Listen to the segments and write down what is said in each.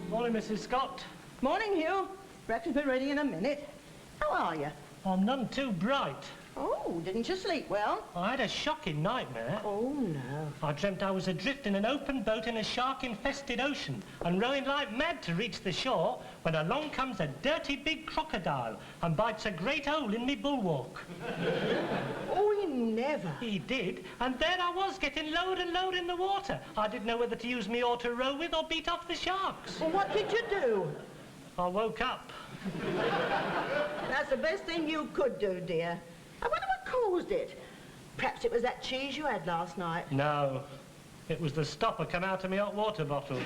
Morning, Mrs. Scott. Morning, Hugh. Breakfast will be ready in a minute. How are you? I'm none too bright. Oh, didn't you sleep well? I had a shocking nightmare. Oh, no. I dreamt I was adrift in an open boat in a shark-infested ocean and rowing like mad to reach the shore when along comes a dirty big crocodile and bites a great hole in me bulwark. Oh, he never. He did, and there I was getting lower and lower in the water. I didn't know whether to use me oar to row with or beat off the sharks. Well, what did you do? I woke up. That's the best thing you could do, dear. I wonder what caused it. Perhaps it was that cheese you had last night. No, it was the stopper come out of my hot water bottle.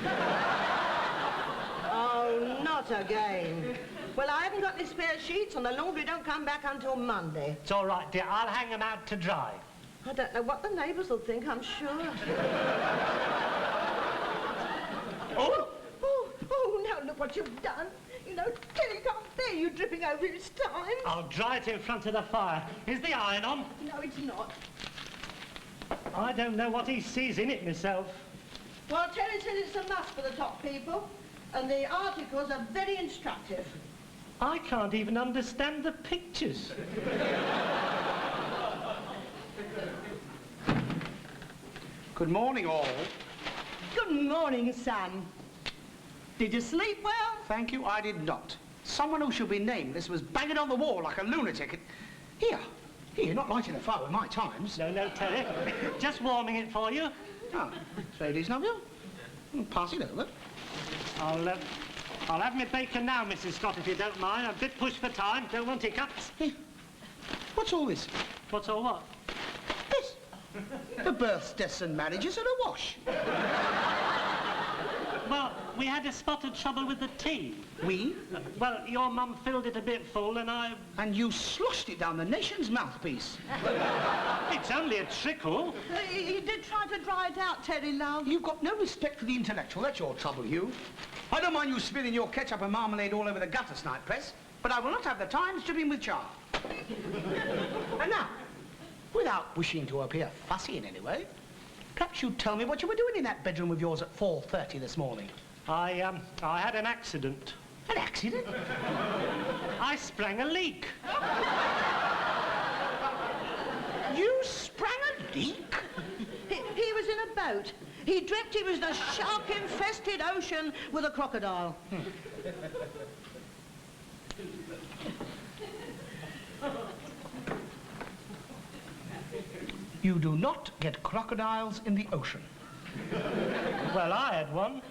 Oh, not again. Well, I haven't got any spare sheets and the laundry don't come back until Monday. It's all right, dear. I'll hang them out to dry. I don't know what the neighbours will think, I'm sure. Oh, now look what you've done. You know, Tilly can't bear you dripping over his time. I'll dry it in front of the fire. Is the iron on? No, it's not. I don't know what he sees in it myself. Well, Terry says it's a must for the top people, and the articles are very instructive. I can't even understand the pictures. Good morning, all. Good morning, son. Did you sleep well? Thank you, I did not. Someone who should be nameless was banging on the wall like a lunatic. Here, you're not lighting a fire with my times. No, Terry. Just warming it for you. Oh, very decent of you. Pass it over. I'll have my bacon now, Mrs. Scott, if you don't mind. I'm a bit pushed for time. Don't want hiccups. Hey, what's all this? What's all what? This. The births, deaths and marriages are a wash. Well, we had a spot of trouble with the tea. We? Well, your mum filled it a bit full and I... And you sloshed it down the nation's mouthpiece. It's only a trickle. You did try to dry it out, Terry, love. You've got no respect for the intellectual. That's your trouble, Hugh. I don't mind you spilling your ketchup and marmalade all over the gutter snipe press, but I will not have the Times dripping with char. And now, without wishing to appear fussy in any way, perhaps you'd tell me what you were doing in that bedroom of yours at 4:30 this morning. I had an accident. An accident? I sprang a leak. You sprang a leak? He was in a boat. He dreamt he was in a shark-infested ocean with a crocodile. You do not get crocodiles in the ocean. Well, I had one.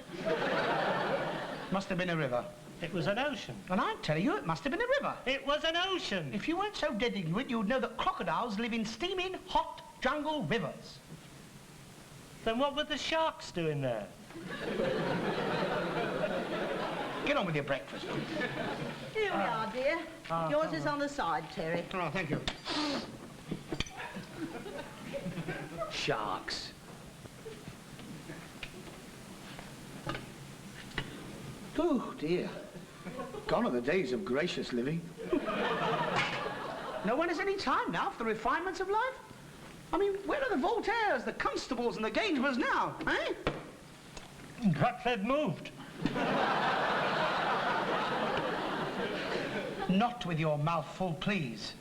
Must have been a river. It was an ocean. And I'm telling you, it must have been a river. It was an ocean. If you weren't so dead ignorant, you'd know that crocodiles live in steaming, hot jungle rivers. Then what were the sharks doing there? Get on with your breakfast. Here we are, dear. Yours is on the side, Terry. Oh, thank you. Sharks. Oh, dear. Gone are the days of gracious living. No one has any time now for the refinements of life. I mean, where are the Voltaires, the Constables and the Gainsboroughs now, eh? Perhaps they've moved. Not with your mouth full, please.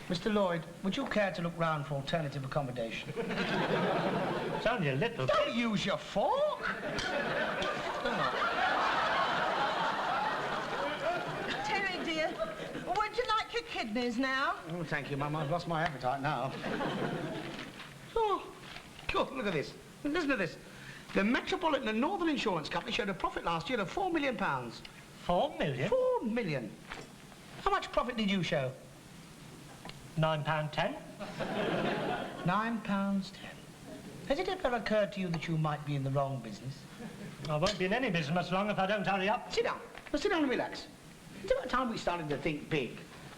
Mr. Lloyd, would you care to look round for alternative accommodation? It's only a little bit. Don't use your fork! Terry, dear, would you like your kidneys now? Oh, thank you, Mum. I've lost my appetite now. Oh, God, look at this. Listen to this. The Metropolitan and Northern Insurance Company showed a profit last year of £4 million. 4 million? 4 million. How much profit did you show? £9.10. £9.10. Has it ever occurred to you that you might be in the wrong business? I won't be in any business much longer if I don't hurry up. Sit down. Now, sit down and relax. It's about time we started to think big.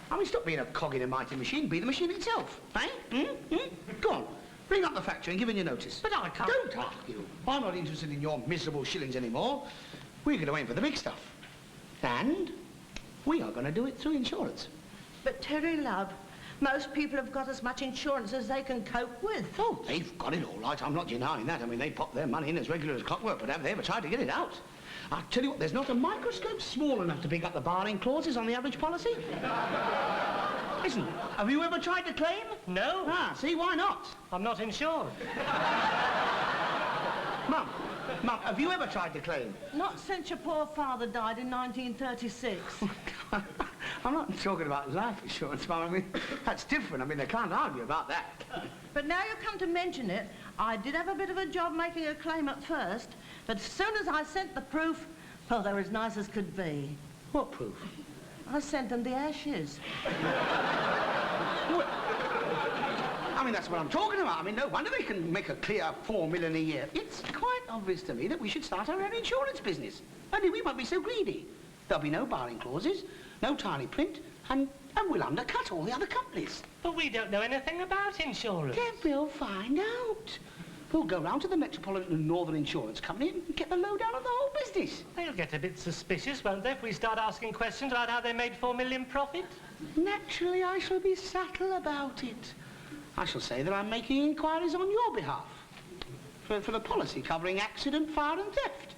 I mean, stop being a cog in a mighty machine. Be the machine itself, eh? Go on. Ring up the factory and give in your notice. But I can't. Don't argue. I'm not interested in your miserable shillings anymore. We're going to aim for the big stuff. And we are going to do it through insurance. But Terry, love, most people have got as much insurance as they can cope with. Oh, they've got it all right. I'm not denying that. I mean, they pop their money in as regular as clockwork, but have they ever tried to get it out? I'll tell you what, there's not a microscope small enough to pick up the barring clauses on the average policy. Listen, have you ever tried to claim? No. Ah, see, why not? I'm not insured. Mum, have you ever tried to claim? Not since your poor father died in 1936. I'm not talking about life insurance, Mum. I mean, that's different. I mean, they can't argue about that. But now you come to mention it, I did have a bit of a job making a claim at first, but as soon as I sent the proof, well, they were as nice as could be. What proof? I sent them the ashes. What? I mean, that's what I'm talking about. I mean, no wonder they can make a clear $4 million a year. It's quite obvious to me that we should start our own insurance business. Only we won't be so greedy. There'll be no barring clauses, no tiny print, and we'll undercut all the other companies. But we don't know anything about insurance. Then we'll find out. We'll go round to the Metropolitan and Northern Insurance Company and get the lowdown of the whole business. They'll get a bit suspicious, won't they, if we start asking questions about how they made $4 million profit? Naturally, I shall be subtle about it. I shall say that I'm making inquiries on your behalf for the policy covering accident, fire and theft.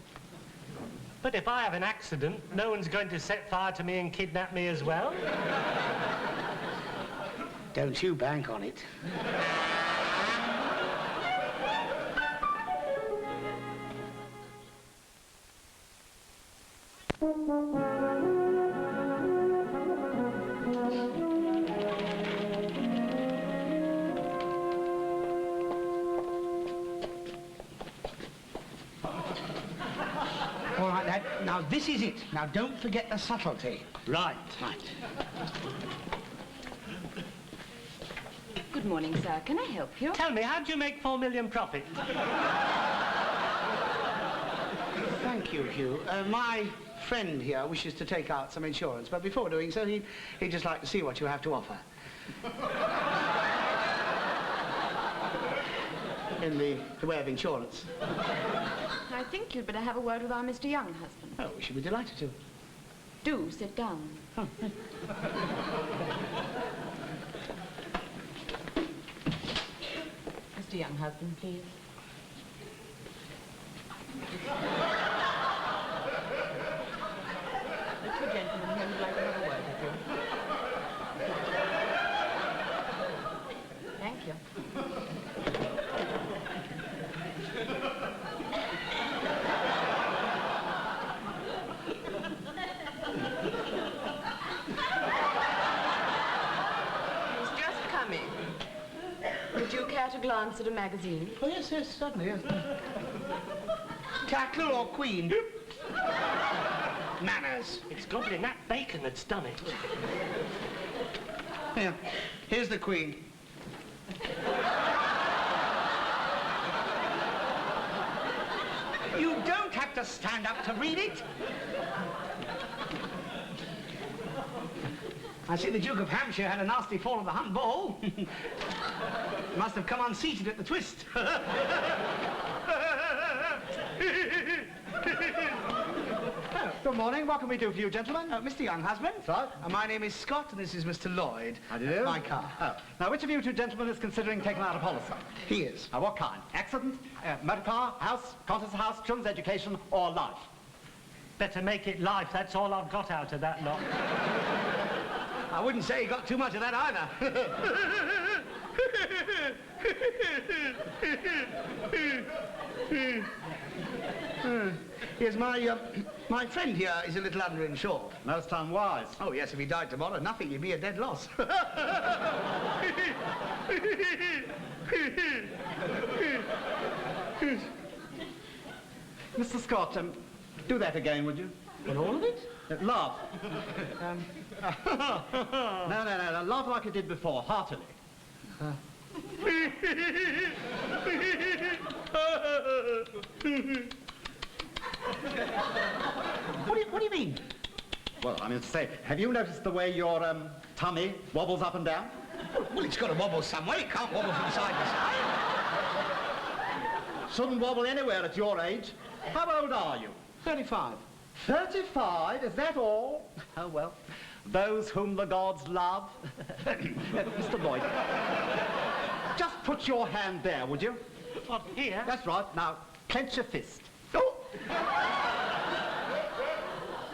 But if I have an accident, no one's going to set fire to me and kidnap me as well. Don't you bank on it. All right, Dad. Now, this is it. Now, don't forget the subtlety. Right. Right. Good morning, sir. Can I help you? Tell me, how'd you make $4 million profit? Thank you, Hugh. My friend here wishes to take out some insurance, but before doing so, he'd just like to see what you have to offer. In the way of insurance. I think you'd better have a word with our Mr. Young husband. Oh, we should be delighted to. Do sit down. Oh, thank Mr. Young husband, please. Little gentleman here would like to have a word with you. Thank you. He's just coming. Would you care to glance at a magazine? Oh, yes, certainly, yes. Tackler or Queen? Manners. It's got to be that bacon that's done it. Here, here's the Queen. You don't have to stand up to read it. I see the Duke of Hampshire had a nasty fall of the hunt ball. Must have come unseated at the twist. Good morning. What can we do for you, gentlemen? Mr. Young husband. Sir? My name is Scott, and this is Mr. Lloyd. How do you do? My car. Oh. Now, which of you two gentlemen is considering taking out a policy? He is. What kind? Accident, motor car, house, contents house, children's education, or life? Better make it life. That's all I've got out of that lot. I wouldn't say he got too much of that either. Yes, my friend here is a little underinsured. Most unwise. Oh, yes, if he died tomorrow, nothing, he'd be a dead loss. Mr. Scott, do that again, would you? But all of it? Laugh. No. Laugh like you did before, heartily. What do you mean? Well, I mean to say, have you noticed the way your tummy wobbles up and down? Well, it's got to wobble some way. It can't wobble from side to side. Shouldn't wobble anywhere at your age. How old are you? 35. 35? Is that all? Oh, well, those whom the gods love. Mr. Lloyd, just put your hand there, would you? What, here? That's right. Now, clench your fist. Oh!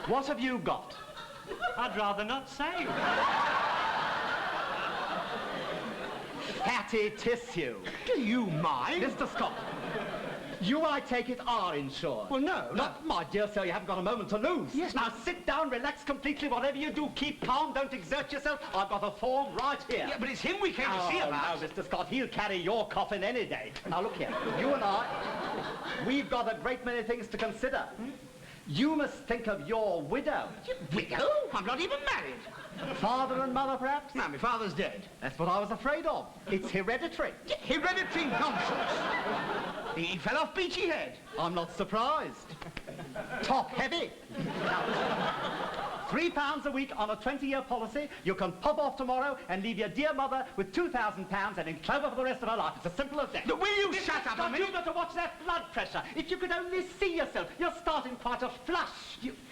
What have you got? I'd rather not say. Fatty tissue. Do you mind? Mr. Scott, you, I take it, are insured. Well, no. My dear sir, you haven't got a moment to lose. Yes, Now sit down, relax completely. Whatever you do, keep calm. Don't exert yourself. I've got a form right here. Yeah, but it's him we came to see about. No, Mr. Scott, he'll carry your coffin any day. Now look here, you and I, we've got a great many things to consider. You must think of your widow. Widow? I'm not even married. Father and mother, perhaps? No, my father's dead. That's what I was afraid of. It's hereditary. Hereditary nonsense. He fell off Beachy Head. I'm not surprised. Top heavy. £3 a week on a 20-year policy. You can pop off tomorrow and leave your dear mother with £2,000 and in clover for the rest of her life. It's as simple as that. Will you shut up a minute? You've got to watch that blood pressure. If you could only see yourself, you're starting quite a flush.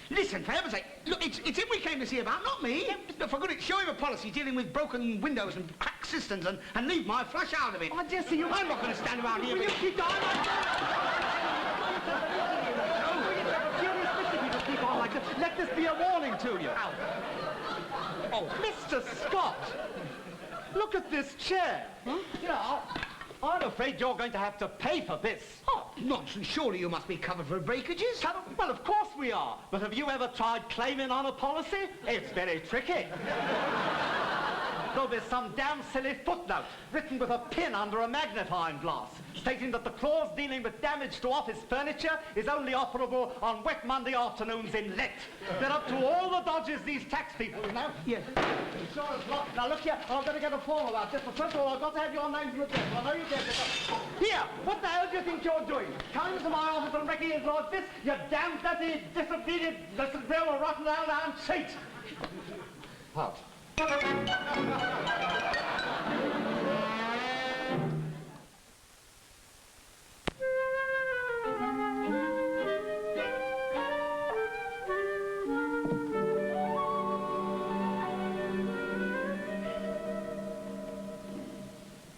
Listen, for heaven's sake, look, it's him we came to see about, not me. Look, for goodness, show him a policy dealing with broken windows and cracked cisterns and leave my flush out of it. Oh, dear, see you. I'm not going to stand around here. Will you keep on like that? Let this be a warning to you. Oh, Mr. Scott, look at this chair. Huh? You know, I'm afraid you're going to have to pay for this. Oh, nonsense. Surely you must be covered for breakages. Well, of course we are. But have you ever tried claiming on a policy? It's very tricky. There'll be some damn silly footnote written with a pin under a magnifying glass stating that the clause dealing with damage to office furniture is only operable on wet Monday afternoons in Lent. They're up to all the dodges, these tax people, you know? Yes. Sure as not. Now, look here, I'm going to get a form about this, but first of all, I've got to have your names and address. I know you get it. Here, what the hell do you think you're doing? Coming to my office and wrecking his lord's this? You damn dirty, disobedient, disagreeable, rotten, down cheat! What?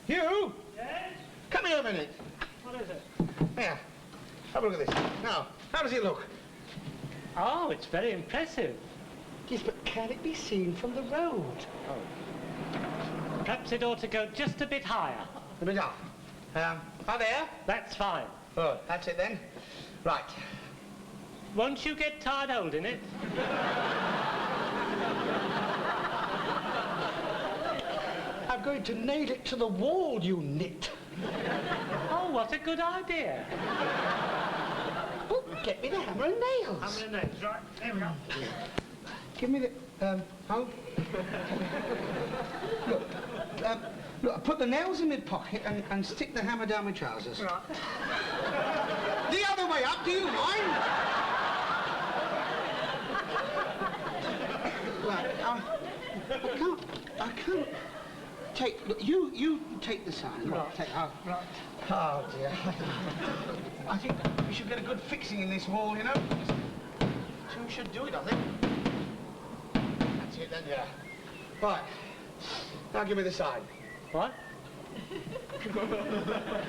Hugh? Yes? Come here a minute. What is it? Here. Have a look at this. Now, how does it look? Oh, it's very impressive. Yes, but can it be seen from the road? Oh. Perhaps it ought to go just a bit higher. A bit up. Hi there. That's fine. Oh, that's it then. Right. Won't you get tired holding it? I'm going to nail it to the wall, you nit. Oh, what a good idea. Oh, get me the hammer and nails. Hammer and nails, right. There we go. Give me the, oh. Look, I put the nails in my pocket and stick the hammer down my trousers. Right. The other way up, do you mind? Right, I can't take, look, you take the sign. Right. Right. Oh, dear. I think we should get a good fixing in this wall, you know? Two should do it, I think. That's it then, yeah. Right. Now give me the sign. What?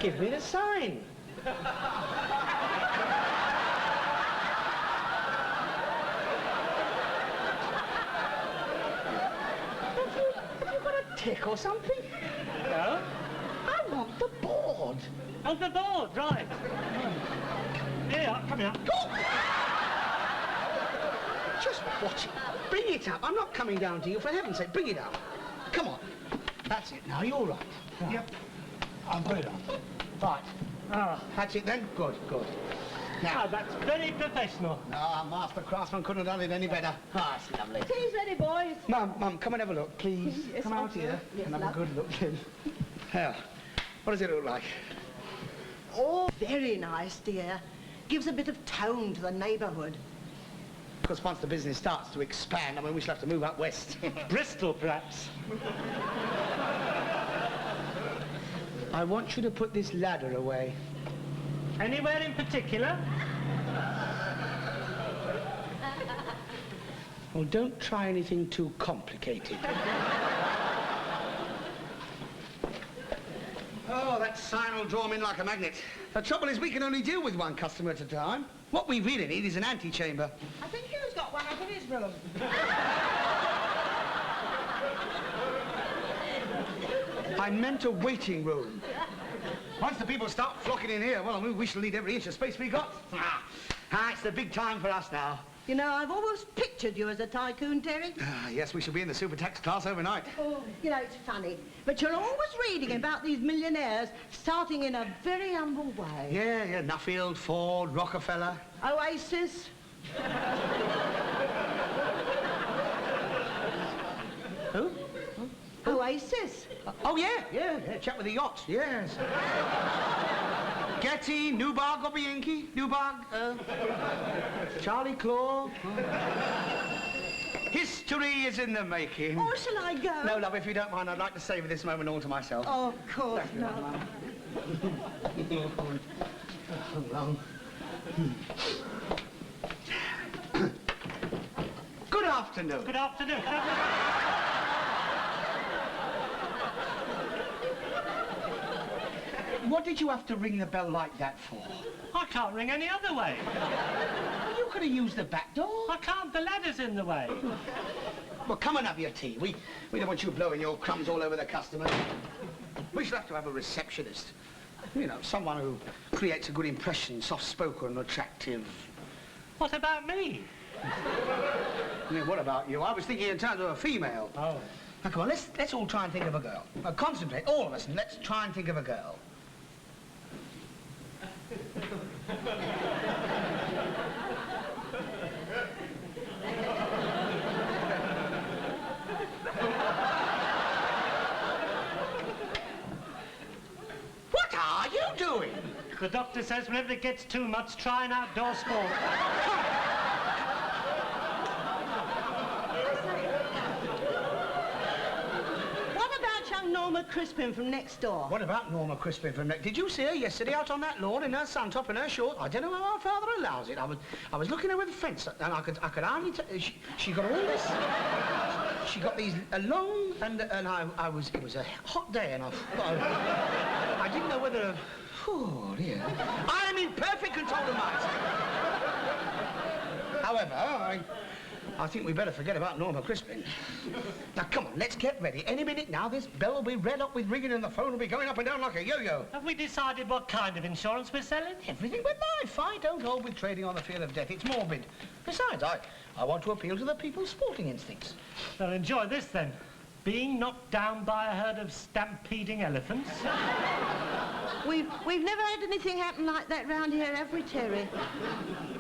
Give me the sign. Have you got a tick or something? No? I want the board. Oh, the board, right. Here, come here. Just watch it. Bring it up. I'm not coming down to you, for heaven's sake. Bring it up. Come on. That's it. Now, you're right. Yep. I'll put it up. Right. Ah, That's it then? Good. ah, that's very professional. Ah, Master Craftsman couldn't have done it any better. Ah, it's lovely. Tea's ready, boys. Mum, come and have a look, please. Yes, come out Uncle. here Yes, and have love. a good look, then. Here. What does it look like? Oh, very nice, dear. Gives a bit of tone to the neighbourhood. Because once the business starts to expand, I mean, we shall have to move up west. Bristol, perhaps. I want you to put this ladder away. Anywhere in particular? Well, don't try anything too complicated. Oh, that sign will draw 'em in like a magnet. The trouble is we can only deal with one customer at a time. What we really need is an antechamber. I think Hugh's got one up in his room. I meant a waiting room. Once the people start flocking in here, well, we shall need every inch of space we got. It's the big time for us now. You know, I've always pictured you as a tycoon, Terry. Yes, we shall be in the super tax class overnight. Oh, you know, it's funny, but you're always reading about these millionaires starting in a very humble way. Yeah, Nuffield, Ford, Rockefeller. Oasis. Who? Oasis. Oh, yeah, chap with the yacht, yes. Getty, Newbark, Obienki, Newbark, Charlie Claw. History is in the making. Or shall I go? No, love, if you don't mind, I'd like to savour this moment all to myself. Oh, of course not. Good afternoon. Good afternoon. What did you have to ring the bell like that for? I can't ring any other way. You could have used the back door. I can't, the ladder's in the way. Well, come and have your tea. We don't want you blowing your crumbs all over the customers. We shall have to have a receptionist. You know, someone who creates a good impression, soft-spoken, attractive. What about me? Yeah, what about you? I was thinking in terms of a female. Oh. Now, come on, let's all try and think of a girl. Now, concentrate, all of us, and let's try and think of a girl. What are you doing? The doctor says whenever it gets too much, try an outdoor sport. Norma Crispin from next door. What about Norma Crispin from next? Did you see her yesterday out on that lawn in her suntop and her short? I don't know how our father allows it. I was looking over the fence and I could hardly tell. She got all this. She got these long and I was. It was a hot day and I didn't know whether. Oh dear. I am in perfect control of myself. However, I think we better forget about Norma Crispin. Now, come on, let's get ready. Any minute now, this bell will be red up with ringing and the phone will be going up and down like a yo-yo. Have we decided what kind of insurance we're selling? Everything but life. I don't hold with trading on the fear of death. It's morbid. Besides, I want to appeal to the people's sporting instincts. Well, enjoy this, then. Being knocked down by a herd of stampeding elephants. We've never had anything happen like that round here, have we, Terry?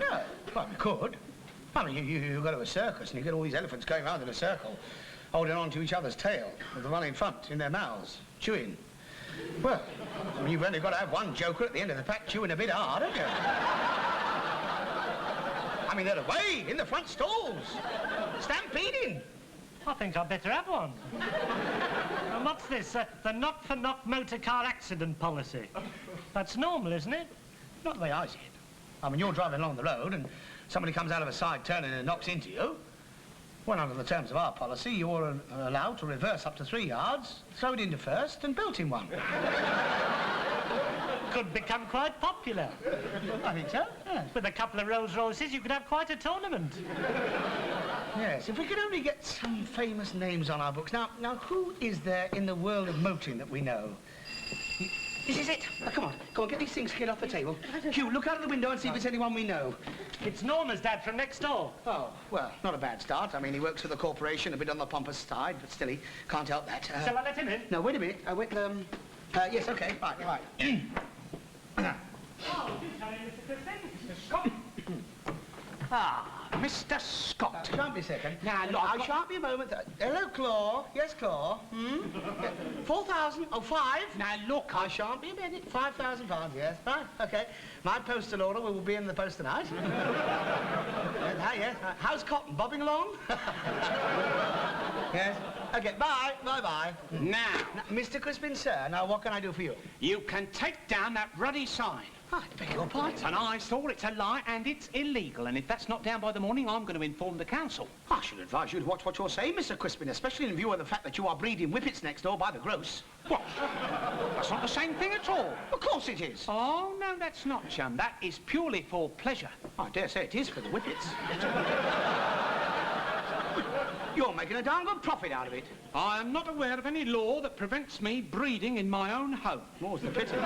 No, well, we could. I mean, you go to a circus and you get all these elephants going round in a circle, holding on to each other's tail, with the one in front in their mouths, chewing. Well, I mean, you've only got to have one joker at the end of the pack chewing a bit hard, haven't you? I mean, they're away in the front stalls, stampeding. I think I'd better have one. And what's this? The knock-for-knock motor car accident policy. That's normal, isn't it? Not the way I see it. I mean, you're driving along the road and somebody comes out of a side turning and knocks into you. Well, under the terms of our policy, you're allowed to reverse up to 3 yards, throw it into first and belt him one. Could become quite popular. I think so, yes. With a couple of Rolls Royces, you could have quite a tournament. Yes, if we could only get some famous names on our books. Now, who is there in the world of motoring that we know? This is it. Now, come on, get these things cleared off the table. Hugh, look out of the window and see if it's anyone we know. It's Norma's dad from next door. Oh, well, not a bad start. I mean, he works for the corporation, a bit on the pompous side, but still, he can't help that. Shall I let him in? No, wait a minute. Yes, OK, right. Oh, do tell him, Mr. Crispin. Mr. Scott. Mr. Scott. Shan't be a second. Now, look, I shan't be a moment. Hello, Claw. Yes, Claw. 4,000. Oh, 5. Now, look, I shan't be a minute. £5,000, yes. Right, OK. My postal order will be in the post tonight. Yes. How's cotton? Bobbing along? Yes. OK, bye. Bye-bye. now, Mr. Crispin, sir, now what can I do for you? you can take down that ruddy sign. I beg your pardon. And I saw it's a lie and it's illegal. And if that's not down by the morning, I'm going to inform the council. I should advise you to watch what you're saying, Mr. Crispin, especially in view of the fact that you are breeding whippets next door by the gross. What? That's not the same thing at all. Of course it is. Oh, no, that's not, chum. That is purely for pleasure. I dare say it is for the whippets. You're making a darn good profit out of it. I am not aware of any law that prevents me breeding in my own home. More's the pity.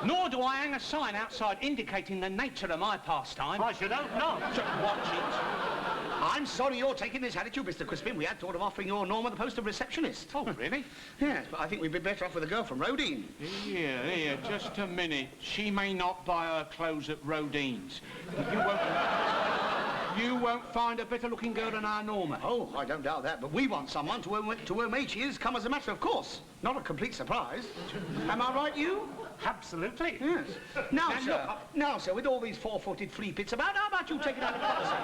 Nor do I hang a sign outside indicating the nature of my pastime. I should hope not. Watch it. I'm sorry you're taking this attitude, Mr. Crispin. We had thought of offering your Norma the post of receptionist. Oh, really? Yes, but I think we'd be better off with a girl from Rodine. Here, just a minute. She may not buy her clothes at Rodine's. You won't find a better-looking girl than our Norma. Oh, I don't doubt that, but we want someone to whom age she is come as a matter of course. Not a complete surprise. Am I right, you? Absolutely. Yes. Now, sir, with all these four-footed flea pits about, how about you taking out a policy?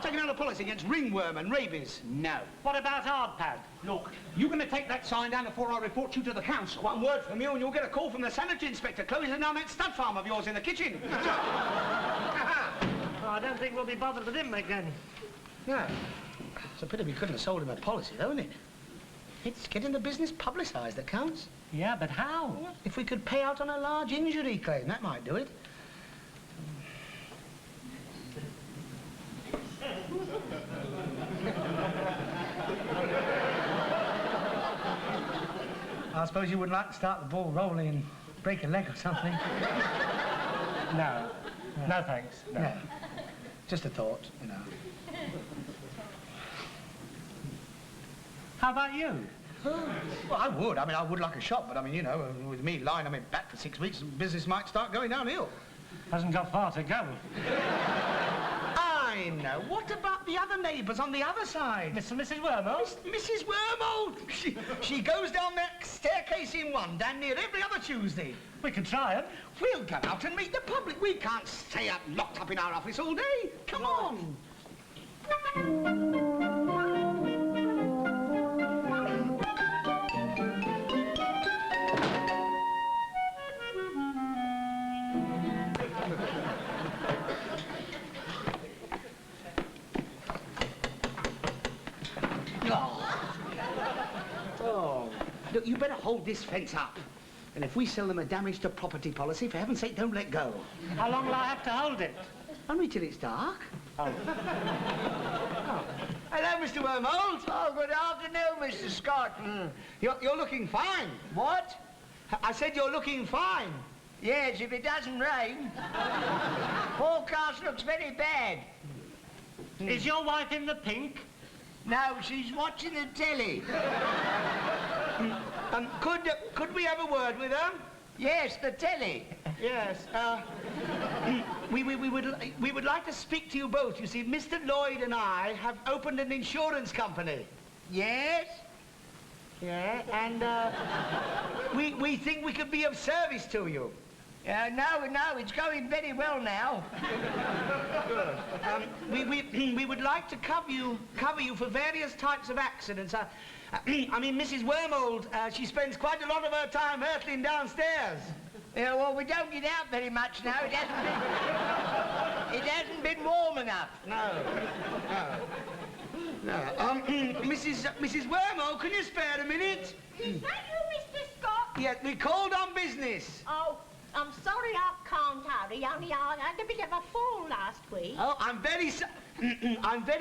Taking out a policy against ringworm and rabies? No. What about hardpad? Look, you're going to take that sign down before I report you to the council. One word from you and you'll get a call from the sanitary inspector closing down that stud farm of yours in the kitchen. I don't think we'll be bothered with him again. No. It's a pity we couldn't have sold him a policy, though, isn't it? It's getting the business publicised that counts. Yeah, but how? If we could pay out on a large injury claim, that might do it. I suppose you wouldn't like to start the ball rolling and break a leg or something? No. No, thanks. No. No. Just a thought, you know. How about you? Well, I would. I mean, I would like a shot, but I mean, you know, with me lying on my back for 6 weeks, business might start going downhill. Hasn't got far to go. I know. What about the other neighbours on the other side? Mr. and Mrs. Wormald? Mrs. Wormald! She goes down that staircase in one, damn near every other Tuesday. We could try it. We'll go out and meet the public. We can't stay up locked up in our office all day. Come on. Look, you better hold this fence up. And if we sell them a damage to property policy, for heaven's sake, don't let go. How long will I have to hold it? Only till it's dark. Oh. Hello, Mr. Wormald. Oh, good afternoon, Mr. Scott. You're looking fine. What? I said you're looking fine. Yes, if it doesn't rain. Forecast looks very bad. Is your wife in the pink? No, she's watching the telly. Could we have a word with her? Yes, the telly. Yes. We would like to speak to you both. You see, Mr. Lloyd and I have opened an insurance company. Yes? Yeah, and we think we could be of service to you. No, it's going very well now. We would like to cover you for various types of accidents. I mean, Mrs. Wormald, she spends quite a lot of her time hurtling downstairs. Yeah, well, we don't get out very much now. It hasn't been warm enough. No. Mrs. Wormald, can you spare a minute? Is that you, Mr. Scott? Yeah, we called on business. Oh, I'm sorry I can't hurry, only I had a bit of a fall last week. Oh, I'm very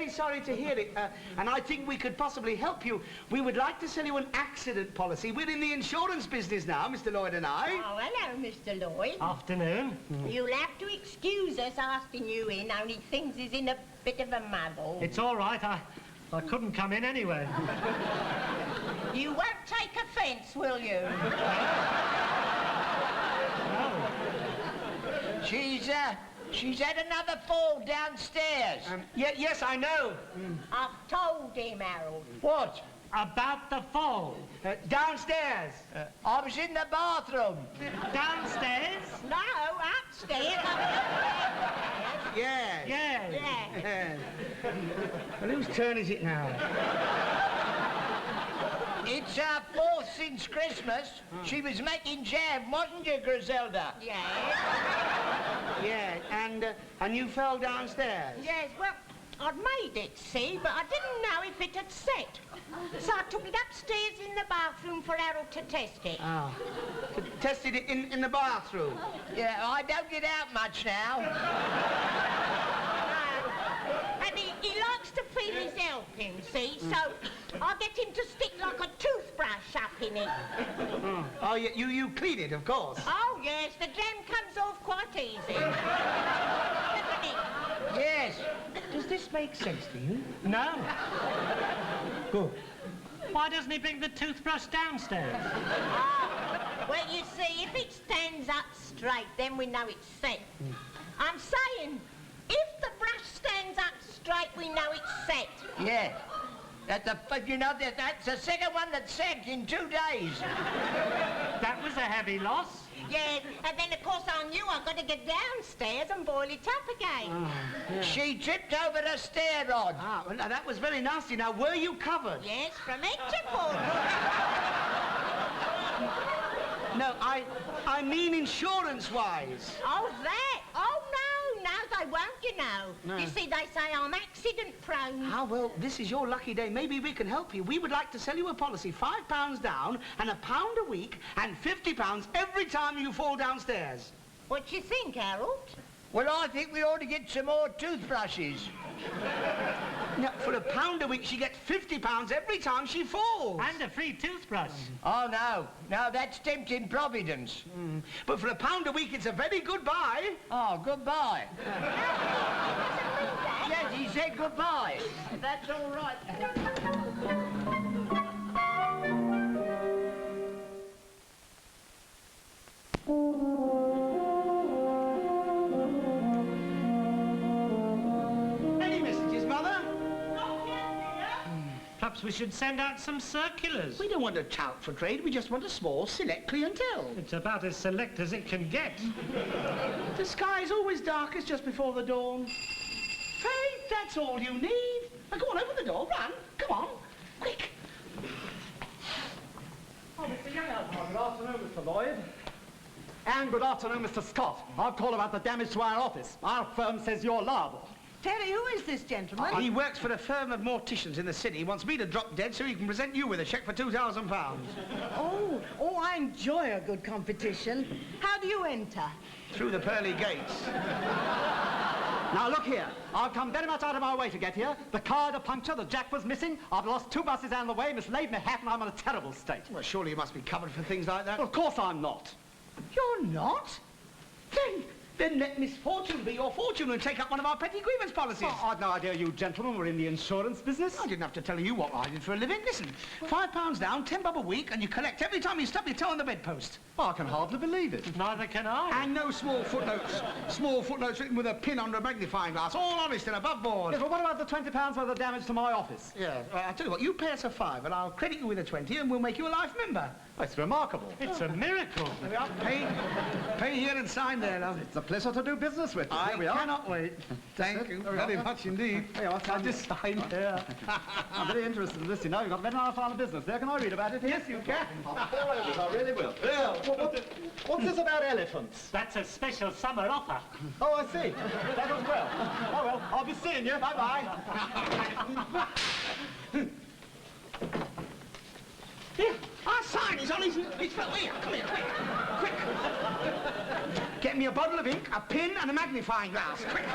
sorry to hear it, and I think we could possibly help you. We would like to sell you an accident policy. We're in the insurance business now, Mr. Lloyd and I. Oh, hello, Mr. Lloyd. Afternoon. You'll have to excuse us asking you in, only things is in a bit of a muddle. It's all right. I couldn't come in anyway. You won't take offence, will you? She's had another fall downstairs. Yes, I know. I've told him, Harold. What? About the fall. Downstairs. I was in the bathroom. Downstairs? No, upstairs. Yes. Yeah. Yes. Well, whose turn is it now? It's our fourth since Christmas. She was making jam, wasn't you, Griselda? Yes. Yeah, and you fell downstairs? Yes, well, I'd made it, see, but I didn't know if it had set. So I took it upstairs in the bathroom for Harold to test it. Oh. Tested it in the bathroom? Yeah, I don't get out much now. And he likes to feel his helping, see, so I get him to stick like a toothbrush up in it. Oh, you clean it, of course. Oh, yes, the jam comes off quite easy. Doesn't it? Yes. Does this make sense to you? No. Good. Why doesn't he bring the toothbrush downstairs? Well, you see, if it stands up straight, then we know it's set. I'm saying, if the brush stands up straight, we know it's set. Yeah. That's the second one that's set in 2 days. That was a heavy loss. Yeah, and then, of course, I knew I've got to get downstairs and boil it up again. She tripped over the stair rod. Ah, well, now, that was very nasty. Now, were you covered? Yes, from head to foot. No, I mean insurance-wise. Oh, that? Oh, no, they won't, you know. No. You see, they say I'm accident-prone. Ah, well, this is your lucky day. Maybe we can help you. We would like to sell you a policy, £5 down and £1 a week and £50 every time you fall downstairs. What do you think, Harold? Well, I think we ought to get some more toothbrushes. Now, for £1 a week, she gets £50 every time she falls. And a free toothbrush. Oh, no, that's tempting Providence. But for £1 a week, it's a very good buy. Oh, goodbye. Yes, he said goodbye. That's all right. Any messages, Mother? Perhaps we should send out some circulars. We don't want to tout for trade. We just want a small, select clientele. It's about as select as it can get. The sky's always darkest just before the dawn. Hey, that's all you need. Now, go on, open the door, run. Come on, quick. Oh, Mr. Young, good afternoon, Mr. Lloyd. And good afternoon, Mr. Scott. I've called about the damage to our office. Our firm says you're liable. Terry, who is this gentleman? He works for a firm of morticians in the city. He wants me to drop dead so he can present you with a cheque for £2,000. Oh, I enjoy a good competition. How do you enter? Through the pearly gates. Now, look here. I've come very much out of my way to get here. The car had a puncture, the jack was missing. I've lost 2 buses on the way, mislaid my hat, and I'm in a terrible state. Well, surely you must be covered for things like that. Well, of course I'm not. You're not? Then let misfortune be your fortune and take up one of our petty grievance policies. Oh, I'd no idea you gentlemen were in the insurance business. I didn't have to tell you what I did for a living. Listen, £5 down, £10 a week, and you collect every time you stub your toe on the bedpost. I can hardly believe it. Neither can I. And no small footnotes. Small footnotes written with a pin under a magnifying glass. All honest and above board. Yes, well, what about the £20 worth of damage to my office? Yeah, I'll tell you what, you pay us a £5 and I'll credit you with a 20 and we'll make you a life member. It's remarkable. It's a miracle. There we are. Pay here and sign there, love. It's a pleasure to do business with you. I Here we are. cannot wait. Thank you very much indeed. Hey, I'll just sign here. I'm very interested in this, you know. You've got a $1 file of business there. Can I read about it? Yes, you can. I really will. Yeah. What's this about elephants? That's a special summer offer. Oh, I see. That was well. Oh, well, I'll be seeing you. Bye-bye. Here, our sign is on his foot. Here, come here, quick. Get me a bottle of ink, a pen, and a magnifying glass. Quick.